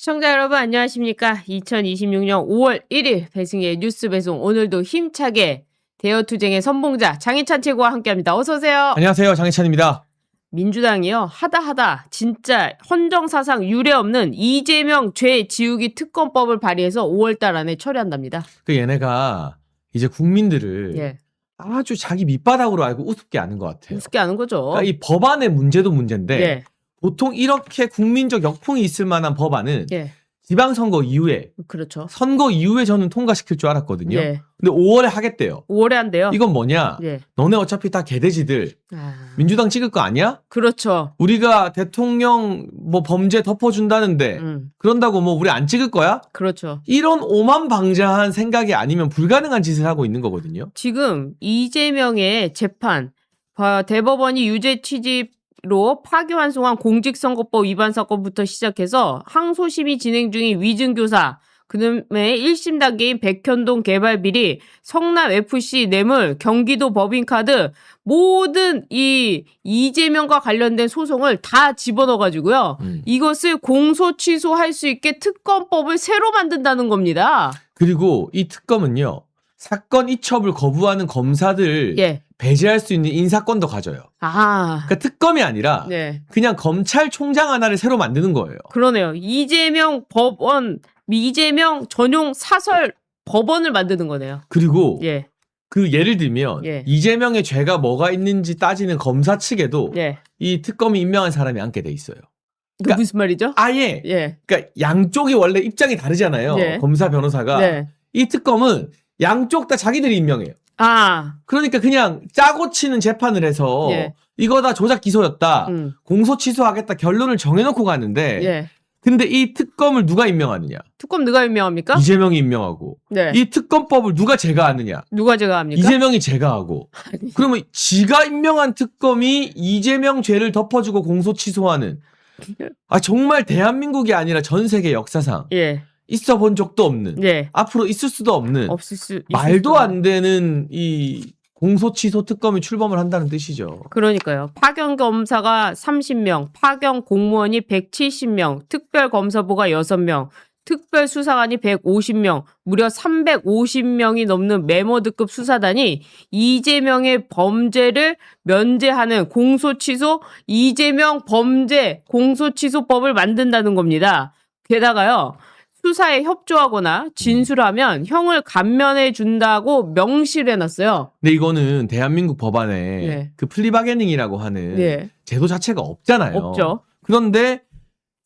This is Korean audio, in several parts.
시청자 여러분 안녕하십니까. 2026년 5월 1일 배승의 뉴스 배송 오늘도 힘차게 대여투쟁의 선봉자 장희찬 최고와 함께합니다. 어서 오세요. 안녕하세요. 장희찬입니다. 민주당이요. 하다 진짜 헌정사상 유례없는 이재명 죄 지우기 특검법을 발의해서 5월달 안에 처리한답니다. 얘네가 이제 국민들을 예. 아주 자기 밑바닥으로 알고 우습게 아는 것 같아요. 우습게 아는 거죠. 그러니까 이 법안의 문제도 문제인데 예. 보통 이렇게 국민적 역풍이 있을 만한 법안은 예. 지방선거 이후에 그렇죠. 선거 이후에 저는 통과시킬 줄 알았거든요. 예. 근데 5월에 하겠대요. 5월에 한대요. 이건 뭐냐? 예. 너네 어차피 다 개돼지들 민주당 찍을 거 아니야? 그렇죠. 우리가 대통령 뭐 범죄 덮어준다는데 그런다고 뭐 우리 안 찍을 거야? 그렇죠. 이런 오만방자한 생각이 아니면 불가능한 짓을 하고 있는 거거든요. 지금 이재명의 재판, 대법원이 유죄 취지로 파기환송한 공직선거법 위반 사건부터 시작해서 항소심이 진행 중인 위증교사, 그다음에 1심 단계인 백현동 개발비리, 성남FC 뇌물, 경기도 법인카드 모든 이 이재명과 관련된 소송을 다 집어넣어가지고요. 이것을 공소 취소할 수 있게 특검법을 새로 만든다는 겁니다. 그리고 이 특검은요. 사건 이첩을 거부하는 검사들 예. 배제할 수 있는 인사권도 가져요. 그러니까 특검이 아니라 네. 그냥 검찰총장 하나를 새로 만드는 거예요. 그러네요. 이재명 전용 사설 법원을 만드는 거네요. 그리고 예. 그 예를 들면 예. 이재명의 죄가 뭐가 있는지 따지는 검사 측에도 예. 이 특검이 임명한 사람이 앉게 돼 있어요. 그 무슨 말이죠? 아예 예. 그러니까 양쪽이 원래 입장이 다르잖아요. 예. 검사 변호사가. 네. 이 특검은 양쪽 다 자기들이 임명해요. 그러니까 그냥 짜고 치는 재판을 해서 예. 이거 다 조작 기소였다. 공소 취소하겠다 결론을 정해놓고 가는데 예. 근데 이 특검을 누가 임명하느냐? 특검 누가 임명합니까? 이재명이 임명하고 네. 이 특검법을 누가 제거하느냐? 누가 제거합니까? 이재명이 제거하고 그러면 지가 임명한 특검이 이재명 죄를 덮어주고 공소 취소하는 정말 대한민국이 아니라 전 세계 역사상 예. 있어 본 적도 없는 예. 앞으로 있을 수도 없는 있을 말도 수가. 안 되는 이 공소 취소 특검이 출범을 한다는 뜻이죠. 그러니까요. 파견 검사가 30명, 파견 공무원이 170명, 특별 검사부가 6명, 특별 수사관이 150명, 무려 350명이 넘는 메모드급 수사단이 이재명의 범죄를 면제하는 공소취소 이재명 범죄 공소취소법을 만든다는 겁니다. 게다가요. 수사에 협조하거나 진술하면 형을 감면해 준다고 명시를 해놨어요. 근데 이거는 대한민국 법안에 예. 그 플리바게닝이라고 하는 예. 제도 자체가 없잖아요. 없죠. 그런데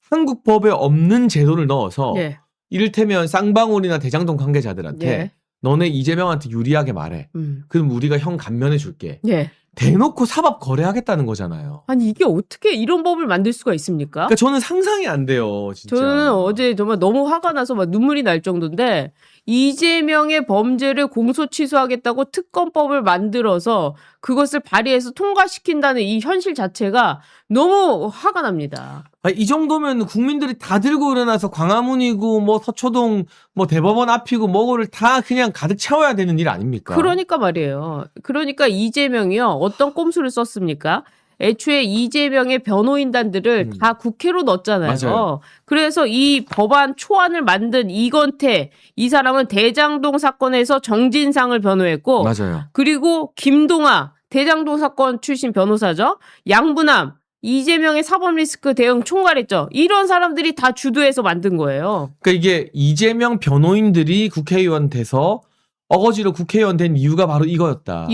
한국 법에 없는 제도를 넣어서 예. 이를테면 쌍방울이나 대장동 관계자들한테 예. 너네 이재명한테 유리하게 말해. 그럼 우리가 형 감면해 줄게. 예. 대놓고 사법 거래하겠다는 거잖아요. 아니 이게 어떻게 이런 법을 만들 수가 있습니까? 그러니까 저는 상상이 안 돼요. 진짜. 저는 어제 정말 너무 화가 나서 막 눈물이 날 정도인데 이재명의 범죄를 공소 취소하겠다고 특검법을 만들어서 그것을 발의해서 통과시킨다는 이 현실 자체가 너무 화가 납니다. 이 정도면 국민들이 다 들고 일어나서 광화문이고 뭐 서초동 뭐 대법원 앞이고 뭐고를 다 그냥 가득 채워야 되는 일 아닙니까? 그러니까 말이에요. 그러니까 이재명이요. 어떤 꼼수를 썼습니까? 애초에 이재명의 변호인단들을 다 국회로 넣었잖아요. 맞아요. 그래서 이 법안 초안을 만든 이건태 이 사람은 대장동 사건에서 정진상을 변호했고 맞아요. 그리고 김동아 대장동 사건 출신 변호사죠. 양부남 이재명의 사법 리스크 대응 총괄했죠. 이런 사람들이 다 주도해서 만든 거예요. 그러니까 이게 이재명 변호인들이 국회의원 돼서 어거지로 국회의원 된 이유가 바로 이거였다.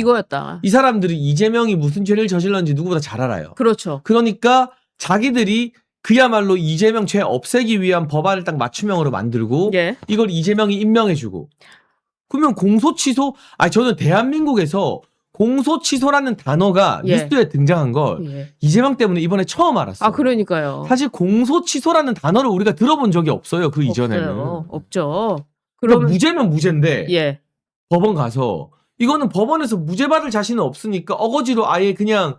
이 사람들이 이재명이 무슨 죄를 저질렀는지 누구보다 잘 알아요. 그렇죠. 그러니까 자기들이 그야말로 이재명 죄 없애기 위한 법안을 딱 맞춤형으로 만들고 예. 이걸 이재명이 임명해주고 그러면 공소취소 저는 대한민국에서 공소취소라는 단어가 예. 뉴스에 등장한 걸 이재명 때문에 이번에 처음 알았어요. 그러니까요. 사실 공소취소라는 단어를 우리가 들어본 적이 없어요. 그 이전에는. 없죠. 그러니까 무죄면 무죄인데 예. 법원 가서 이거는 법원에서 무죄 받을 자신은 없으니까 어거지로 아예 그냥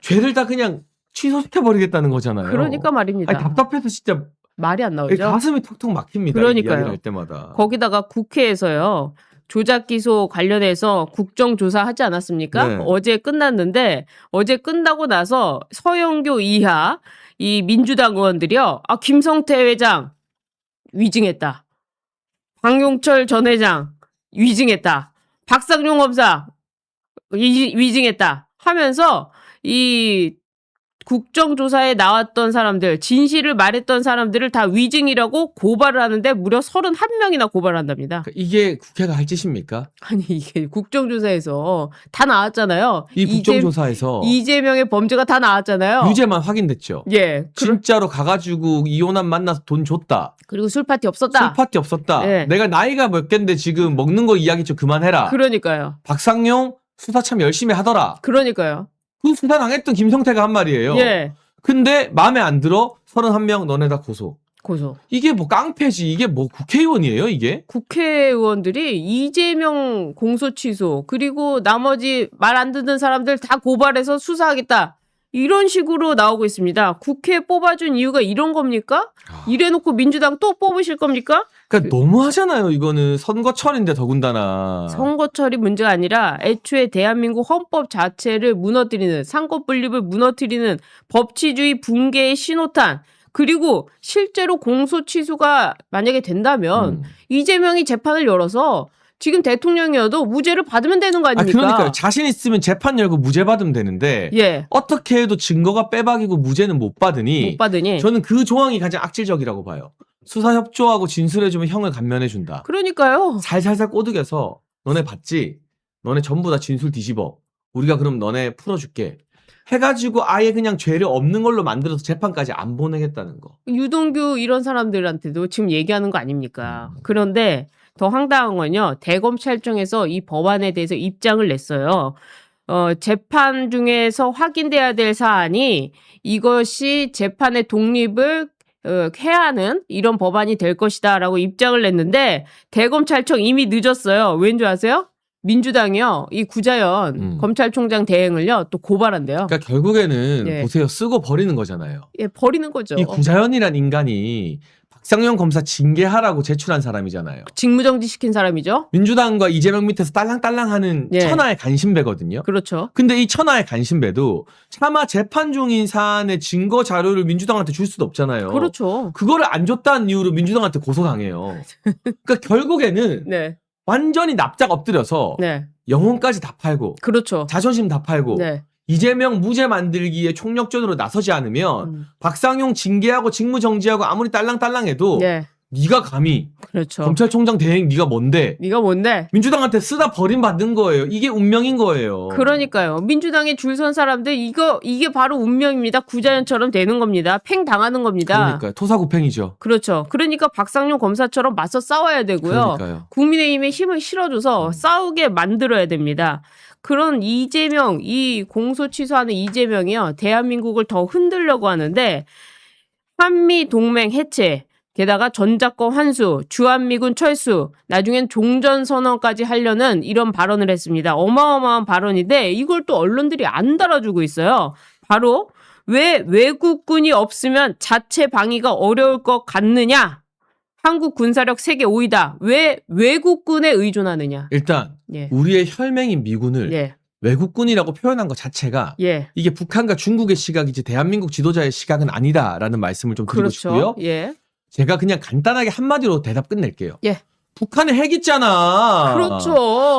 죄를 다 그냥 취소시켜버리겠다는 거잖아요. 그러니까 말입니다. 답답해서 진짜 말이 안 나오죠. 가슴이 턱턱 막힙니다. 그러니까요. 이야기를 할 때마다. 거기다가 국회에서요. 조작 기소 관련해서 국정조사 하지 않았습니까? 네. 어제 끝났는데 어제 끝나고 나서 서영교 이하 이 민주당 의원들이요. 김성태 회장 위증했다. 박용철 전 회장 위증했다. 박상용 검사 위증했다 하면서 이 국정조사에 나왔던 사람들, 진실을 말했던 사람들을 다 위증이라고 고발을 하는데 무려 31명이나 고발한답니다. 이게 국회가 할 짓입니까? 아니 이게 국정조사에서 다 나왔잖아요. 이 국정조사에서 이재명의 범죄가 다 나왔잖아요. 유죄만 확인됐죠. 예. 진짜로 가가지고 이혼한 만나서 돈 줬다. 그리고 술 파티 없었다. 술 파티 없었다. 예. 내가 나이가 몇 갠데 지금 먹는 거 이야기 좀 그만해라. 그러니까요. 박상용 수사 참 열심히 하더라. 그러니까요. 그 수사 당했던 김성태가 한 말이에요. 예. 근데 마음에 안 들어 31명 너네 다 고소. 고소. 이게 뭐 깡패지. 이게 뭐 국회의원이에요 이게? 국회의원들이 이재명 공소 취소 그리고 나머지 말 안 듣는 사람들 다 고발해서 수사하겠다. 이런 식으로 나오고 있습니다. 국회 뽑아준 이유가 이런 겁니까? 이래놓고 민주당 또 뽑으실 겁니까? 그러니까 너무하잖아요. 이거는 선거철인데 더군다나. 선거철이 문제가 아니라 애초에 대한민국 헌법 자체를 무너뜨리는 상권 분립을 무너뜨리는 법치주의 붕괴의 신호탄 그리고 실제로 공소 취소가 만약에 된다면 이재명이 재판을 열어서 지금 대통령이어도 무죄를 받으면 되는 거 아닙니까? 그러니까요. 자신 있으면 재판 열고 무죄 받으면 되는데 예. 어떻게 해도 증거가 빼박이고 무죄는 못 받으니 저는 그 조항이 가장 악질적이라고 봐요. 수사 협조하고 진술해주면 형을 감면해준다. 그러니까요. 살살살 꼬드겨서 너네 봤지? 너네 전부 다 진술 뒤집어. 우리가 그럼 너네 풀어줄게. 해가지고 아예 그냥 죄를 없는 걸로 만들어서 재판까지 안 보내겠다는 거. 유동규 이런 사람들한테도 지금 얘기하는 거 아닙니까? 그런데 더 황당한 건요. 대검찰청에서 이 법안에 대해서 입장을 냈어요. 재판 중에서 확인돼야 될 사안이 이것이 재판의 독립을 해야 하는 이런 법안이 될 것이다라고 입장을 냈는데 대검찰청 이미 늦었어요. 왠지 아세요? 민주당이요. 이 구자연 검찰총장 대행을요. 또 고발한대요. 그러니까 결국에는 예. 보세요. 쓰고 버리는 거잖아요. 예, 버리는 거죠. 이 구자연이란 인간이 박상용 검사 징계하라고 제출한 사람이잖아요. 직무정지 시킨 사람이죠. 민주당과 이재명 밑에서 딸랑딸랑하는 예. 천하의 간신배거든요. 그렇죠. 근데 이 천하의 간신배도 차마 재판 중인 사안의 증거 자료를 민주당한테 줄 수도 없잖아요. 그렇죠. 그거를 안 줬다는 이유로 민주당한테 고소당해요. 그러니까 결국에는 네. 완전히 납작 엎드려서 네. 영혼까지 다 팔고 그렇죠. 자존심 다 팔고 네. 이재명 무죄 만들기에 총력전으로 나서지 않으면 박상용 징계하고 직무정지하고 아무리 딸랑딸랑해도 네. 네가 감히 그렇죠. 검찰총장 대행 네가 뭔데? 네가 뭔데? 민주당한테 쓰다 버림받는 거예요. 이게 운명인 거예요. 그러니까요. 민주당에 줄 선 사람들 이게 바로 운명입니다. 구자연처럼 되는 겁니다. 팽 당하는 겁니다. 그러니까요. 토사구팽이죠. 그렇죠. 그러니까 박상용 검사처럼 맞서 싸워야 되고요. 그러니까요. 국민의힘에 힘을 실어줘서 싸우게 만들어야 됩니다. 그런 이재명, 이 공소 취소하는 이재명이요. 대한민국을 더 흔들려고 하는데 한미 동맹 해체, 게다가 전작권 환수, 주한미군 철수, 나중엔 종전선언까지 하려는 이런 발언을 했습니다. 어마어마한 발언인데 이걸 또 언론들이 안 달아주고 있어요. 바로 왜 외국군이 없으면 자체 방위가 어려울 것 같느냐? 한국 군사력 세계 5위다. 왜 외국군에 의존하느냐? 일단 예. 우리의 혈맹인 미군을 예. 외국군이라고 표현한 것 자체가 예. 이게 북한과 중국의 시각이지 대한민국 지도자의 시각은 아니다라는 말씀을 좀 드리고 그렇죠. 싶고요. 예. 제가 그냥 간단하게 한마디로 대답 끝낼게요. 예. 북한에 핵 있잖아. 그렇죠.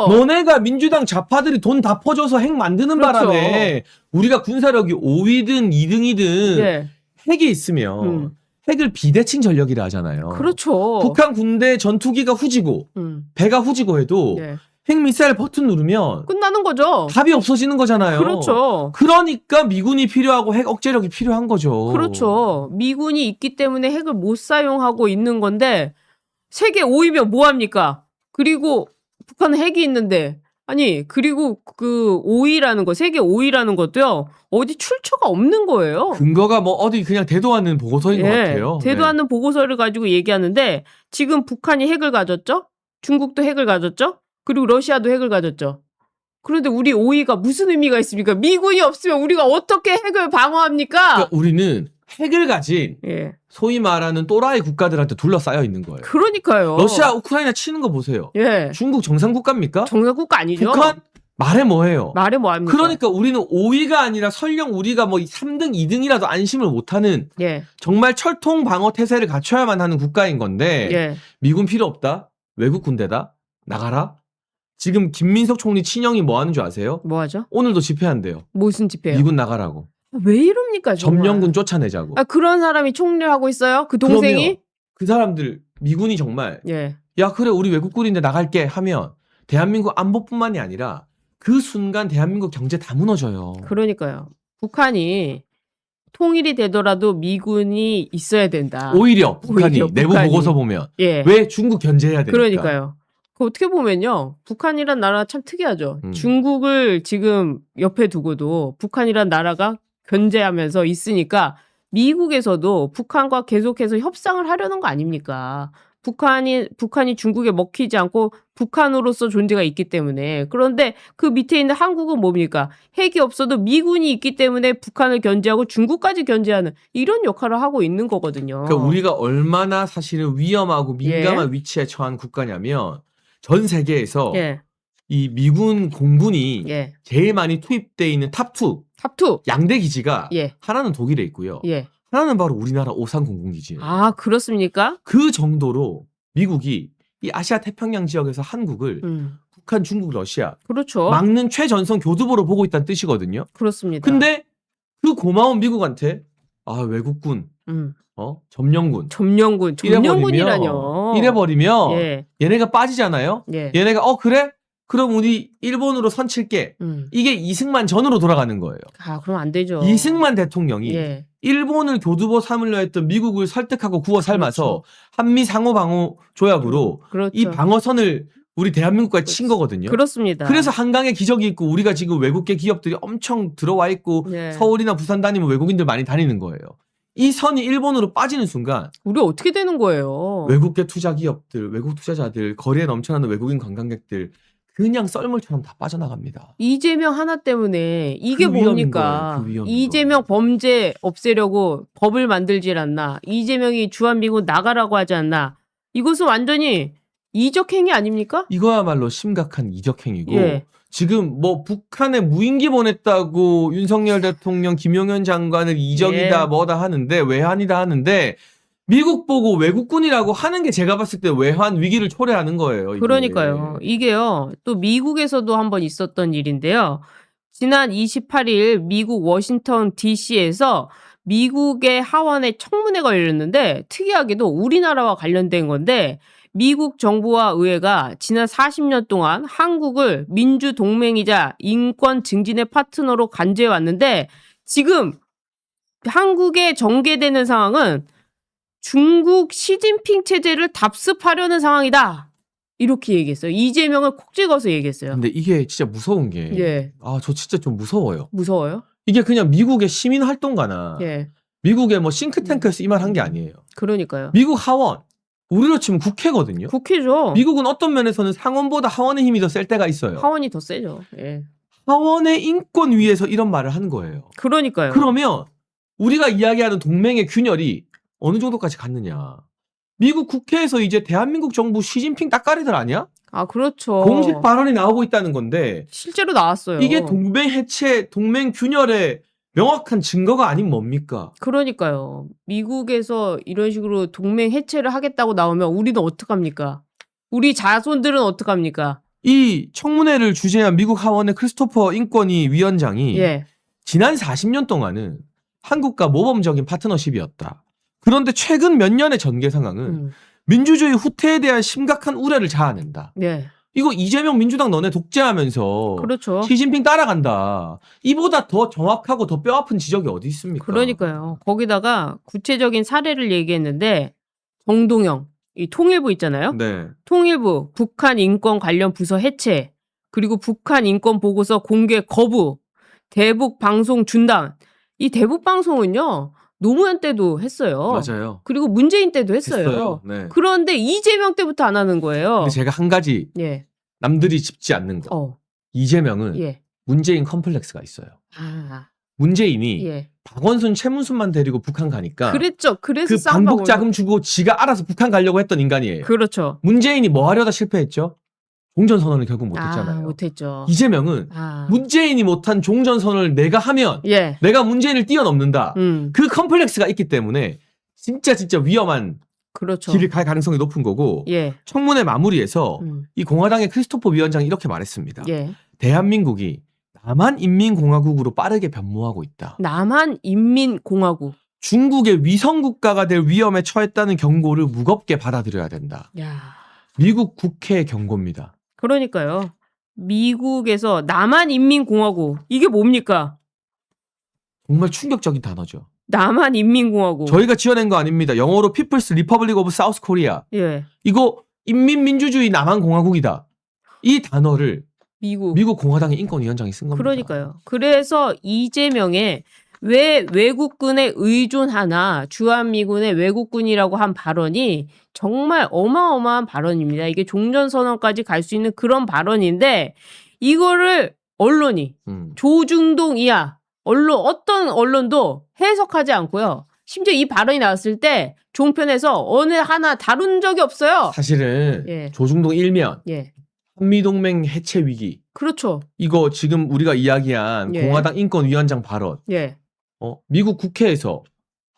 너네가 민주당 좌파들이 돈 다 퍼줘서 핵 만드는 그렇죠. 바람에 우리가 군사력이 5위든 2등이든 예. 핵이 있으면 핵을 비대칭 전력이라 하잖아요. 그렇죠. 북한 군대 전투기가 후지고 배가 후지고 해도 예. 핵미사일 버튼 누르면 끝나는 거죠. 답이 없어지는 거잖아요. 그렇죠. 그러니까 미군이 필요하고 핵 억제력이 필요한 거죠. 그렇죠. 미군이 있기 때문에 핵을 못 사용하고 있는 건데 세계 5위면 뭐 합니까? 그리고 북한은 핵이 있는데 아니 그리고 그 5위라는 거 세계 5위라는 것도요. 어디 출처가 없는 거예요. 근거가 뭐 어디 그냥 대도 않는 보고서인 것 같아요. 대도 않는 보고서를 가지고 얘기하는데 지금 북한이 핵을 가졌죠? 중국도 핵을 가졌죠? 그리고 러시아도 핵을 가졌죠. 그런데 우리 5위가 무슨 의미가 있습니까? 미군이 없으면 우리가 어떻게 핵을 방어합니까? 그러니까 우리는 핵을 가진 예. 소위 말하는 또라이 국가들한테 둘러싸여 있는 거예요. 그러니까요. 러시아, 우크라이나 치는 거 보세요. 예. 중국 정상 국가입니까? 정상국가 아니죠. 북한 말해 뭐해요. 말해 뭐 합니까? 그러니까 우리는 5위가 아니라 설령 우리가 뭐 3등, 2등이라도 안심을 못하는 예. 정말 철통 방어 태세를 갖춰야만 하는 국가인 건데 예. 미군 필요 없다? 외국 군대다? 나가라? 지금 김민석 총리 친형이 뭐 하는 줄 아세요? 뭐 하죠? 오늘도 집회한대요. 무슨 집회요? 미군 나가라고. 왜 이럽니까 정말? 점령군 쫓아내자고. 아, 그런 사람이 총리를 하고 있어요? 그 동생이? 그러면 그 사람들 미군이 정말 예. 야 그래 우리 외국군인데 나갈게 하면 대한민국 안보뿐만이 아니라 그 순간 대한민국 경제 다 무너져요. 그러니까요. 북한이 통일이 되더라도 미군이 있어야 된다. 오히려 북한이 오히려 내부 북한이. 보고서 보면 예. 왜 중국 견제해야 되니까. 그러니까요. 그 어떻게 보면요. 북한이란 나라가 참 특이하죠. 중국을 지금 옆에 두고도 북한이란 나라가 견제하면서 있으니까 미국에서도 북한과 계속해서 협상을 하려는 거 아닙니까? 북한이 중국에 먹히지 않고 북한으로서 존재가 있기 때문에. 그런데 그 밑에 있는 한국은 뭡니까? 핵이 없어도 미군이 있기 때문에 북한을 견제하고 중국까지 견제하는 이런 역할을 하고 있는 거거든요. 그러니까 우리가 얼마나 사실은 위험하고 민감한 위치에 처한 국가냐면 전 세계에서 예. 이 미군 공군이 예. 제일 많이 투입돼 있는 탑2 탑2. 양대 기지가 예. 하나는 독일에 있고요. 예. 하나는 바로 우리나라 오산 공군기지예요. 아, 그렇습니까? 그 정도로 미국이 이 아시아 태평양 지역에서 한국을 북한, 중국, 러시아 그렇죠. 막는 최전선 교두보로 보고 있다는 뜻이거든요. 그렇습니다. 근데 그 고마운 미국한테 아 외국군, 점령군 점령군이라뇨. 이래버리면 예. 얘네가 빠지잖아요. 예. 얘네가 그래? 그럼 우리 일본으로 선칠게. 이게 이승만 전으로 돌아가는 거예요. 아, 그럼 안 되죠. 이승만 대통령이 예. 일본을 교두보 삼으려 했던 미국을 설득하고 구워 삶아서 그렇죠. 한미 상호 방어 조약으로 그렇죠. 이 방어선을 우리 대한민국까지 친 거거든요. 그렇습니다. 그래서 한강에 기적이 있고 우리가 지금 외국계 기업들이 엄청 들어와 있고 예. 서울이나 부산 다니면 외국인들 많이 다니는 거예요. 이 선이 일본으로 빠지는 순간 우리 어떻게 되는 거예요? 외국계 투자 기업들, 외국 투자자들, 거리에 넘쳐나는 외국인 관광객들 그냥 썰물처럼 다 빠져나갑니다. 이재명 하나 때문에 이게 그 위험인 뭡니까? 거예요. 그 위험인 이재명 범죄 없애려고 법을 만들질 않나? 이재명이 주한미군 나가라고 하지 않나? 이것은 완전히 이적행위 아닙니까? 이거야말로 심각한 이적행위고 예. 지금 뭐 북한에 무인기 보냈다고 윤석열 대통령, 김용현 장관을 이적이다 예. 뭐다 하는데 외환이다 하는데 미국 보고 외국군이라고 하는 게 제가 봤을 때 외환 위기를 초래하는 거예요. 이게. 그러니까요. 이게요. 또 미국에서도 한번 있었던 일인데요. 지난 28일 미국 워싱턴 DC에서 미국의 하원에 청문회가 열렸는데 특이하게도 우리나라와 관련된 건데 미국 정부와 의회가 지난 40년 동안 한국을 민주 동맹이자 인권 증진의 파트너로 간주해 왔는데 지금 한국에 전개되는 상황은 중국 시진핑 체제를 답습하려는 상황이다. 이렇게 얘기했어요. 이재명을 콕 찍어서 얘기했어요. 근데 이게 진짜 무서운 게 예. 저 진짜 좀 무서워요. 무서워요? 이게 그냥 미국의 시민 활동가나 예. 미국의 뭐 싱크탱크에서 이 말 한 게 아니에요. 그러니까요. 미국 하원 우리로 치면 국회거든요. 국회죠. 미국은 어떤 면에서는 상원보다 하원의 힘이 더 셀 때가 있어요. 하원이 더 세죠. 예. 하원의 인권 위에서 이런 말을 하는 거예요. 그러니까요. 그러면 우리가 이야기하는 동맹의 균열이 어느 정도까지 갔느냐. 미국 국회에서 이제 대한민국 정부 시진핑 따까리들 아니야? 아, 그렇죠. 공식 발언이 나오고 있다는 건데 실제로 나왔어요. 이게 동맹 해체, 동맹 균열의 명확한 증거가 아닌 뭡니까? 그러니까요. 미국에서 이런 식으로 동맹 해체를 하겠다고 나오면 우리는 어떡합니까? 우리 자손들은 어떡합니까? 이 청문회를 주재한 미국 하원의 크리스토퍼 인권위 위원장이 예. 지난 40년 동안은 한국과 모범적인 파트너십이었다. 그런데 최근 몇 년의 전개 상황은 민주주의 후퇴에 대한 심각한 우려를 자아낸다. 예. 이거 이재명 민주당 너네 독재하면서 그렇죠. 시진핑 따라간다. 이보다 더 정확하고 더 뼈아픈 지적이 어디 있습니까? 그러니까요. 거기다가 구체적인 사례를 얘기했는데 정동영, 이 통일부 있잖아요. 네. 통일부 북한 인권 관련 부서 해체, 그리고 북한 인권 보고서 공개 거부, 대북 방송 중단. 이 대북 방송은요. 노무현 때도 했어요. 맞아요. 그리고 문재인 때도 했어요. 네. 그런데 이재명 때부터 안 하는 거예요. 근데 제가 한 가지 예. 남들이 짚지 않는 거. 예. 이재명은 문재인 컴플렉스가 있어요. 아. 문재인이 예. 박원순, 최문순만 데리고 북한 가니까 그랬죠. 그래서 그 쌍방울. 반복 자금 주고 지가 알아서 북한 가려고 했던 인간이에요. 그렇죠. 문재인이 뭐 하려다 실패했죠? 종전선언을 결국 못했잖아요. 못했죠. 이재명은 문재인이 못한 종전선언을 내가 하면 예. 내가 문재인을 뛰어넘는다. 음. 그 컴플렉스가 있기 때문에 진짜 위험한 그렇죠. 길을 갈 가능성이 높은 거고 예. 청문회 마무리에서 이 공화당의 크리스토퍼 위원장이 이렇게 말했습니다. 예. 대한민국이 남한인민공화국으로 빠르게 변모하고 있다. 남한인민공화국. 중국의 위성국가가 될 위험에 처했다는 경고를 무겁게 받아들여야 된다. 야. 미국 국회의 경고입니다. 그러니까요. 미국에서 남한인민공화국. 이게 뭡니까? 정말 충격적인 단어죠. 남한인민공화국. 저희가 지어낸 거 아닙니다. 영어로 People's Republic of South Korea. 예. 이거 인민민주주의 남한공화국이다. 이 단어를 미국 공화당의 인권위원장이 쓴 겁니다. 그러니까요. 그래서 이재명의 왜 외국군에 의존하나 주한미군의 외국군이라고 한 발언이 정말 어마어마한 발언입니다. 이게 종전선언까지 갈 수 있는 그런 발언인데 이거를 언론이 조중동 이하 어떤 언론도 해석하지 않고요. 심지어 이 발언이 나왔을 때 종편에서 어느 하나 다룬 적이 없어요. 사실은 예. 조중동 일면 예. 한미동맹 해체 위기 그렇죠. 이거 지금 우리가 이야기한 예. 공화당 인권위원장 발언 예. 미국 국회에서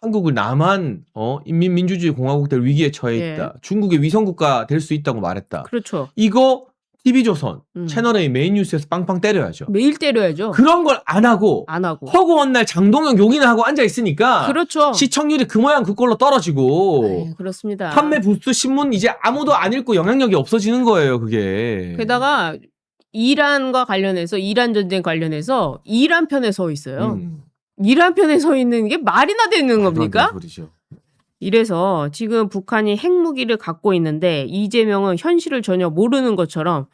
한국을 남한 인민민주주의 공화국 될 위기에 처해 있다. 예. 중국의 위성국가 될 수 있다고 말했다. 그렇죠. 이거 TV조선 채널A 메인 뉴스에서 빵빵 때려야죠. 매일 때려야죠. 그런 걸 안 하고 허구한 날 장동영 욕이나 하고 앉아 있으니까 그렇죠. 시청률이 그 모양 그 꼴로 떨어지고 그렇습니다. 판매 부스 신문 이제 아무도 안 읽고 영향력이 없어지는 거예요. 그게. 게다가 이란과 관련해서 이란 전쟁 관련해서 이란 편에 서 있어요. 이란 편에 서 있는 게 말이나 되는 겁니까? 소리죠. 이래서 지금 북한이 핵무기를 갖고 있는데 이재명은 현실을 전혀 모르는 것처럼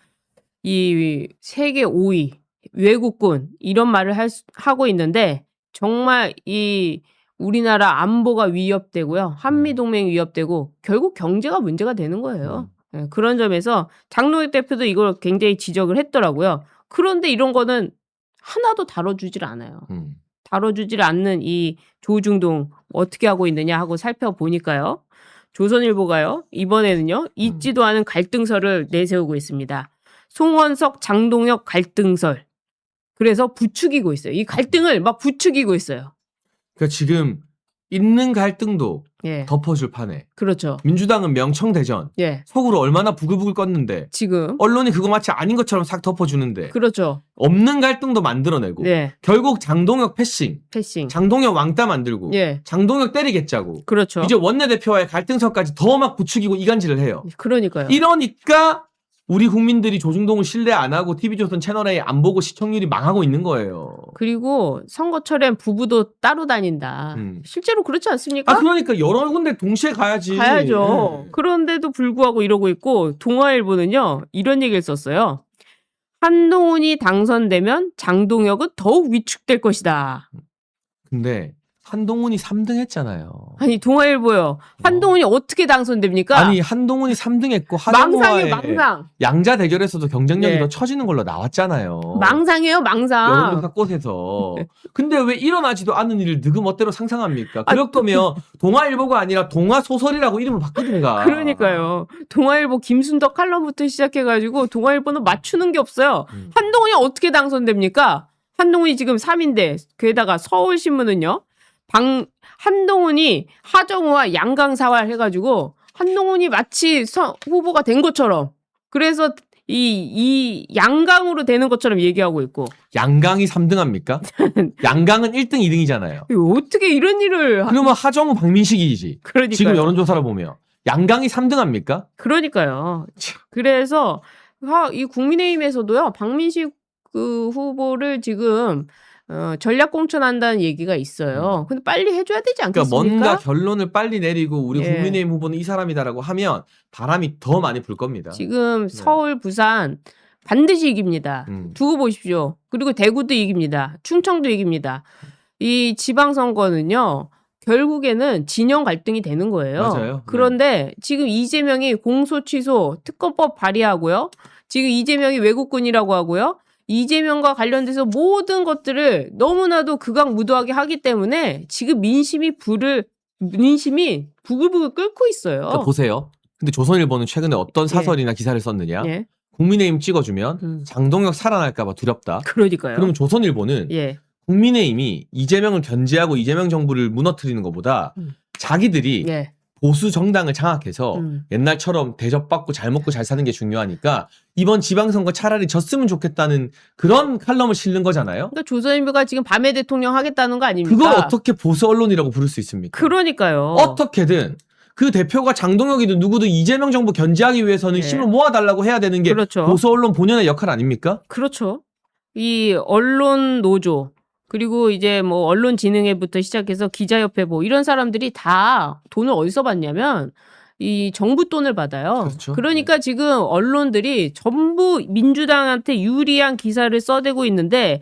이 세계 5위 외국군 이런 말을 하고 있는데 정말 이 우리나라 안보가 위협되고요. 한미동맹 위협되고 결국 경제가 문제가 되는 거예요. 네, 그런 점에서 장노익 대표도 이걸 굉장히 지적을 했더라고요. 그런데 이런 거는 하나도 다뤄주질 않아요. 다뤄주질 않는 이 조중동 어떻게 하고 있느냐 하고 살펴보니까요. 조선일보가요. 이번에는요. 잊지도 않은 갈등설을 내세우고 있습니다. 송원석, 장동혁 갈등설. 그래서 부추기고 있어요. 이 갈등을 막 부추기고 있어요. 그러니까 지금 있는 갈등도 예. 덮어줄 판에. 그렇죠. 민주당은 명청대전. 예. 속으로 얼마나 부글부글 껐는데. 지금. 언론이 그거 마치 아닌 것처럼 싹 덮어주는데. 그렇죠. 없는 갈등도 만들어내고. 네. 결국 장동혁 패싱. 장동혁 왕따 만들고. 예. 장동혁 때리겠자고. 그렇죠. 이제 원내대표와의 갈등설까지 더 막 부추기고 이간질을 해요. 그러니까요. 이러니까 우리 국민들이 조중동을 신뢰 안 하고 TV조선 채널A 안 보고 시청률이 망하고 있는 거예요. 그리고 선거철엔 부부도 따로 다닌다. 실제로 그렇지 않습니까? 그러니까 여러 군데 동시에 가야지. 가야죠. 그런데도 불구하고 이러고 있고 동아일보는요. 이런 얘기를 썼어요. 한동훈이 당선되면 장동혁은 더욱 위축될 것이다. 근데 한동훈이 3등 했잖아요. 아니 동아일보요. 한동훈이 어떻게 당선됩니까? 아니 한동훈이 3등 했고 하정우와의 망상. 양자 대결에서도 경쟁력이 네. 더 처지는 걸로 나왔잖아요. 망상이에요. 망상. 여론조사 꽃에서. 근데 왜 일어나지도 않는 일을 느그 멋대로 상상합니까? 그럴 거면 동아일보가 아니라 동아소설이라고 이름을 바꾸든가. 그러니까요. 동아일보 김순덕 칼럼부터 시작해가지고 동아일보는 맞추는 게 없어요. 한동훈이 어떻게 당선됩니까? 한동훈이 지금 3인데 게다가 서울신문은요. 한동훈이 하정우와 양강사활 해가지고 한동훈이 마치 후보가 된 것처럼 그래서 이 양강으로 되는 것처럼 얘기하고 있고 양강이 3등합니까? 양강은 1등, 2등이잖아요. 어떻게 이런 일을 그러면 하정우, 박민식이지. 그러니까요. 지금 여론조사를 보면 양강이 3등합니까? 그러니까요. 그래서 이 국민의힘에서도요 박민식 그 후보를 지금 전략 공천한다는 얘기가 있어요. 근데 빨리 해줘야 되지 않겠습니까? 그러니까 뭔가 결론을 빨리 내리고 우리 국민의힘 후보는 이 사람이다라고 하면 바람이 더 많이 불 겁니다. 지금 서울, 부산 반드시 이깁니다. 두고 보십시오. 그리고 대구도 이깁니다. 충청도 이깁니다. 이 지방선거는요. 결국에는 진영 갈등이 되는 거예요. 맞아요. 그런데 지금 이재명이 공소 취소 특검법 발의하고요. 지금 이재명이 외국군이라고 하고요. 이재명과 관련돼서 모든 것들을 너무나도 극악무도하게 하기 때문에 지금 민심이 부글부글 끓고 있어요. 그러니까 보세요. 근데 조선일보는 최근에 어떤 사설이나 기사를 썼느냐? 국민의힘 찍어주면 장동혁 살아날까봐 두렵다. 그러니까요. 그럼 조선일보는 예. 국민의힘이 이재명을 견제하고 이재명 정부를 무너뜨리는 것보다 자기들이 예. 보수 정당을 장악해서 옛날처럼 대접받고 잘 먹고 잘 사는 게 중요하니까 이번 지방선거 차라리 졌으면 좋겠다는 그런 칼럼을 실는 거잖아요. 그러니까 조선일보가 지금 밤의 대통령 하겠다는 거 아닙니까? 그걸 어떻게 보수 언론이라고 부를 수 있습니까? 그러니까요. 어떻게든 그 대표가 장동혁이든 누구든 이재명 정부 견제하기 위해서는 네. 힘을 모아달라고 해야 되는 게 그렇죠. 보수 언론 본연의 역할 아닙니까? 그렇죠. 이 언론 노조 그리고 이제 뭐 언론진흥회부터 시작해서 기자협회 뭐 이런 사람들이 다 돈을 어디서 받냐면 이 정부 돈을 받아요. 그렇죠. 그러니까 지금 언론들이 전부 민주당한테 유리한 기사를 써대고 있는데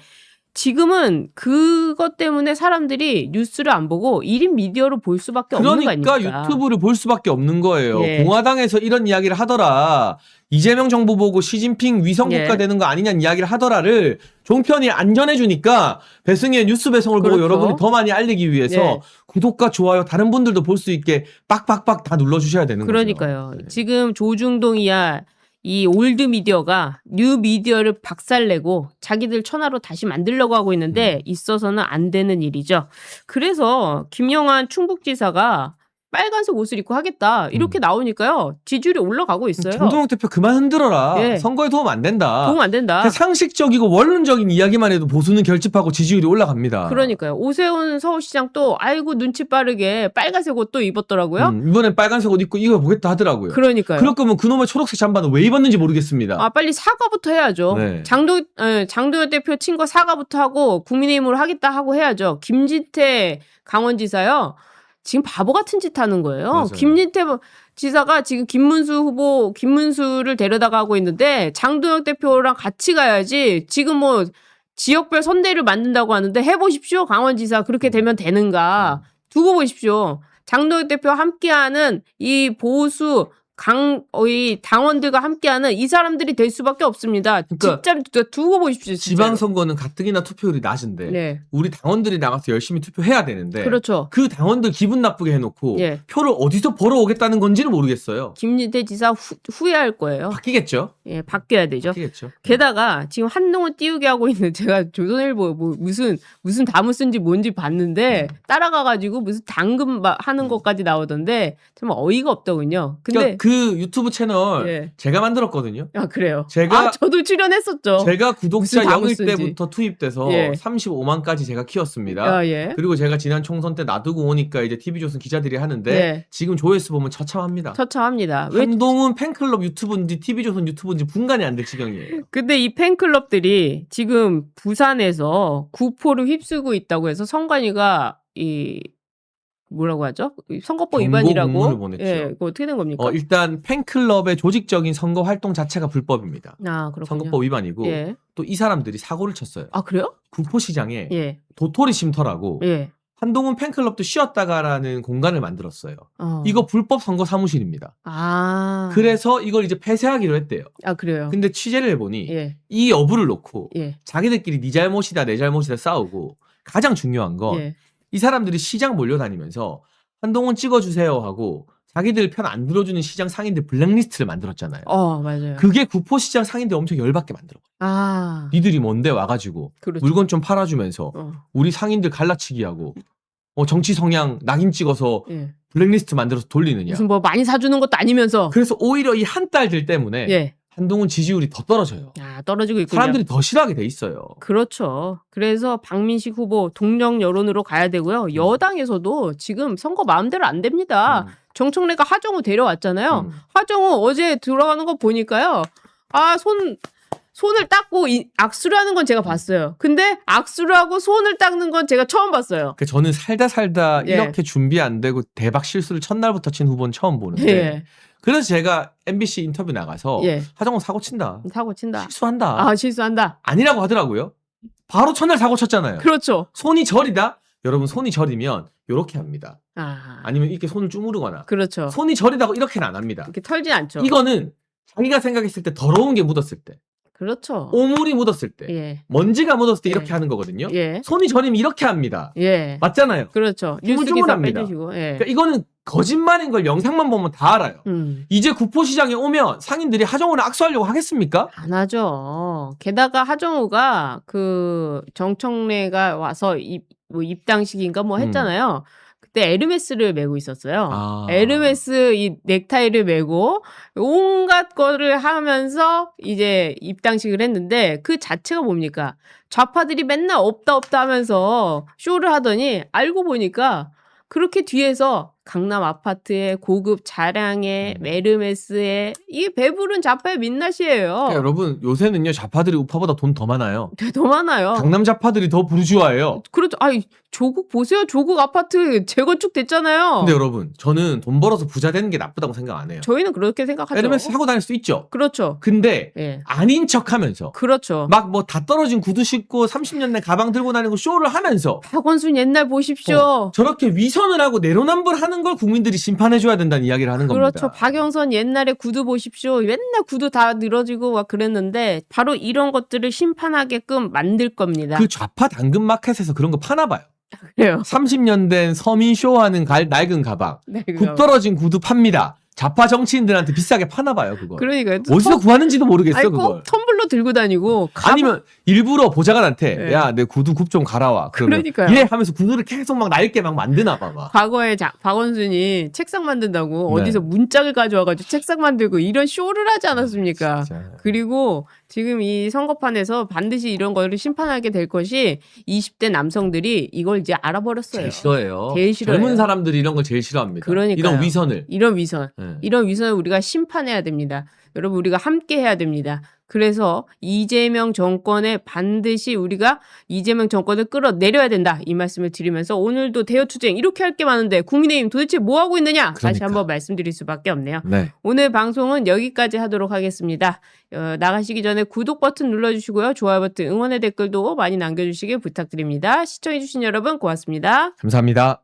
지금은 그것 때문에 사람들이 뉴스를 안 보고 1인 미디어로 볼 수밖에 없는 거 그러니까 아닙니까? 유튜브를 볼 수밖에 없는 거예요. 예. 공화당에서 이런 이야기를 하더라. 이재명 정부 보고 시진핑 위성국가 예. 되는 거 아니냐는 이야기를 하더라를 종편이 안 전해주니까 배승희의 뉴스 배송을 보고 그렇죠. 여러분이 더 많이 알리기 위해서 예. 구독과 좋아요 다른 분들도 볼 수 있게 빡빡빡 다 눌러주셔야 되는 그러니까요. 거죠. 네. 지금 조중동이야 이 올드 미디어가 뉴 미디어를 박살내고 자기들 천하로 다시 만들려고 하고 있는데 있어서는 안 되는 일이죠. 그래서 김영환 충북지사가 빨간색 옷을 입고 하겠다 이렇게 나오니까요. 지지율이 올라가고 있어요. 장동혁 대표 그만 흔들어라. 예. 선거에 도움 안 된다. 도움 안 된다. 그냥 상식적이고 원론적인 이야기만 해도 보수는 결집하고 지지율이 올라갑니다. 그러니까요. 오세훈 서울시장 또 아이고 눈치 빠르게 빨간색 옷 또 입었더라고요. 이번엔 빨간색 옷 입고 이거 보겠다 하더라고요. 그러니까요. 그럴 거면 그놈의 초록색 잠바는 왜 입었는지 모르겠습니다. 아 빨리 사과부터 해야죠. 네. 장동혁 대표 친 거 사과부터 하고 국민의힘으로 하겠다 하고 해야죠. 김진태 강원지사요. 지금 바보 같은 짓 하는 거예요. 맞아요. 김진태 지사가 지금 김문수를 데려다가고 있는데 장동혁 대표랑 같이 가야지. 지금 뭐 지역별 선대를 만든다고 하는데 해보십시오. 강원지사 그렇게 되면 되는가. 두고 보십시오. 장동혁 대표와 함께하는 이 보수 이 당원들과 함께하는 이 사람들이 될 수밖에 없습니다. 그러니까 진짜 두고 보십시오. 진짜로. 지방선거는 가뜩이나 투표율이 낮은데 네. 우리 당원들이 나가서 열심히 투표해야 되는데 그렇죠. 그 당원들 기분 나쁘게 해놓고 예. 표를 어디서 벌어오겠다는 건지는 모르겠어요. 김진태 지사 후회할 거예요. 바뀌겠죠? 예, 바뀌어야 되죠. 바뀌겠죠. 게다가 지금 한동훈 띄우게 하고 있는 제가 조선일보 뭐 무슨 담을 쓴지 뭔지 봤는데 따라가가지고 무슨 당근 하는 것까지 나오던데 참 어이가 없더군요. 근데 그러니까 그 유튜브 채널 예. 제가 만들었거든요. 아 그래요. 제가 저도 출연했었죠. 제가 구독자 무슨 담을 0일 쓴지. 때부터 투입돼서 예. 35만까지 제가 키웠습니다. 아, 예. 그리고 제가 지난 총선 때 놔두고 오니까 이제 TV조선 기자들이 하는데 예. 지금 조회수 보면 처참합니다. 처참합니다. 왜? 한동훈 팬클럽 유튜브인지 TV조선 유튜브인지 분간이 안 될 지경이에요. 근데 이 팬클럽들이 지금 부산에서 구포를 휩쓰고 있다고 해서 선관위가 이 뭐라고 하죠? 선거법 경고 위반이라고. 공문을 보냈죠. 예, 그거 어떻게 된 겁니까? 일단 팬클럽의 조직적인 선거 활동 자체가 불법입니다. 아, 그렇군요. 선거법 위반이고 예. 또 이 사람들이 사고를 쳤어요. 아, 그래요? 구포시장에 예. 도토리 쉼터라고 예. 한동훈 팬클럽도 쉬었다가라는 공간을 만들었어요. 어. 이거 불법 선거 사무실입니다. 아. 그래서 이걸 이제 폐쇄하기로 했대요. 아, 그래요. 근데 취재를 해보니 예. 이 여부를 놓고 예. 자기들끼리 네 잘못이다 내 잘못이다 싸우고 가장 중요한 건 예. 이 사람들이 시장 몰려다니면서 한동훈 찍어주세요 하고 자기들 편 안 들어주는 시장 상인들 블랙리스트를 만들었잖아요. 맞아요. 그게 구포시장 상인들 엄청 열받게 만들어. 아. 니들이 뭔데 와가지고 그렇죠. 물건 좀 팔아주면서 어. 우리 상인들 갈라치기 하고 정치 성향 낙인 찍어서 예. 블랙리스트 만들어서 돌리느냐. 무슨 뭐 많이 사주는 것도 아니면서. 그래서 오히려 이 한 딸들 때문에 예. 한동훈 지지율이 더 떨어져요. 아, 떨어지고 있군요. 사람들이 더 싫어하게 돼 있어요. 그렇죠. 그래서 박민식 후보 동력 여론으로 가야 되고요. 여당에서도 지금 선거 마음대로 안 됩니다. 정청래가 하정우 데려왔잖아요. 하정우 어제 들어가는 거 보니까요. 손을 닦고 악수를 하는 건 제가 봤어요. 근데 악수를 하고 손을 닦는 건 제가 처음 봤어요. 저는 살다 예. 이렇게 준비 안 되고 대박 실수를 첫날부터 친 후보는 처음 보는데 예. 그래서 제가 MBC 인터뷰 나가서 예. 하정우 사고 친다. 사고 친다. 실수한다. 아, 실수한다. 아니라고 하더라고요. 바로 첫날 사고 쳤잖아요. 그렇죠. 손이 저리다? 여러분 손이 저리면 이렇게 합니다. 아, 아니면 이렇게 손을 쭈무르거나 그렇죠. 손이 저리다고 이렇게는 안 합니다. 이렇게 털지 않죠. 이거는 자기가 생각했을 때 더러운 게 묻었을 때 그렇죠. 오물이 묻었을 때, 예. 먼지가 묻었을 때 예. 이렇게 하는 거거든요. 예. 손이 저리면 이렇게 합니다. 예. 맞잖아요. 그렇죠. 뉴스 기사 주문합니다. 빼주시고. 예. 그러니까 이거는 거짓말인 걸 영상만 보면 다 알아요. 이제 구포시장에 오면 상인들이 하정우랑 악수하려고 하겠습니까? 안 하죠. 게다가 하정우가 그 정청래가 와서 뭐 입당식인가 뭐 했잖아요. 그때 에르메스를 메고 있었어요. 아. 에르메스 이 넥타이를 메고 온갖 거를 하면서 이제 입당식을 했는데 그 자체가 뭡니까? 좌파들이 맨날 없다 없다 하면서 쇼를 하더니 알고 보니까 그렇게 뒤에서 강남 아파트에 고급 차량에 에르메스에 이 배부른 좌파의 민낯이에요. 그러니까 여러분 요새는요 좌파들이 우파보다 돈 더 많아요. 더 많아요. 강남 좌파들이 더 부르주아예요. 그렇죠. 아이 조국 보세요. 조국 아파트 재건축 됐잖아요. 근데 여러분 저는 돈 벌어서 부자 되는 게 나쁘다고 생각 안 해요. 저희는 그렇게 생각하죠. 에르메스 하고 다닐 수 있죠. 그렇죠. 근데 예. 아닌 척하면서 그렇죠. 막 뭐 다 떨어진 구두 신고 30년 내 가방 들고 다니고 쇼를 하면서 박원순 옛날 보십시오. 저렇게 위선을 하고 내로남불하는 걸 국민들이 심판해줘야 된다는 이야기를 하는 그렇죠. 겁니다. 박영선 옛날에 구두 보십시오. 맨날 구두 다 늘어지고 막 그랬는데 바로 이런 것들을 심판하게끔 만들 겁니다. 그 좌파 당근 마켓에서 그런 거 파나 봐요. 그래요. 30년 된 서민 쇼하는 낡은 가방, 네, 굽 떨어진 구두 팝니다. 좌파 정치인들한테 비싸게 파나 봐요, 그거. 그러니까요. 어디서 구하는지도 모르겠어, 아니, 그걸. 꼭 텀블러 들고 다니고 아니면 일부러 보좌관한테 네. 야, 내 구두 굽 좀 갈아와. 그러면 그러니까요. 예 하면서 구두를 계속 막 낡게 막 만드나 봐. 막. 과거에 박원순이 책상 만든다고 네. 어디서 문짝을 가져와가지고 책상 만들고 이런 쇼를 하지 않았습니까? 진짜. 그리고 지금 이 선거판에서 반드시 이런 거를 심판하게 될 것이 20대 남성들이 이걸 이제 알아버렸어요. 제일 싫어해요. 제일 싫어해요. 젊은 사람들이 이런 걸 제일 싫어합니다. 그러니까요. 이런 위선을. 이런 위선. 네. 이런 위선을 우리가 심판해야 됩니다. 여러분 우리가 함께 해야 됩니다. 그래서 이재명 정권에 반드시 우리가 이재명 정권을 끌어내려야 된다. 이 말씀을 드리면서 오늘도 대여투쟁 이렇게 할 게 많은데 국민의힘 도대체 뭐 하고 있느냐? 다시 그러니까. 한번 말씀드릴 수밖에 없네요. 네. 오늘 방송은 여기까지 하도록 하겠습니다. 나가시기 전에 구독 버튼 눌러주시고요. 좋아요 버튼 응원의 댓글도 많이 남겨주시길 부탁드립니다. 시청해주신 여러분 고맙습니다. 감사합니다.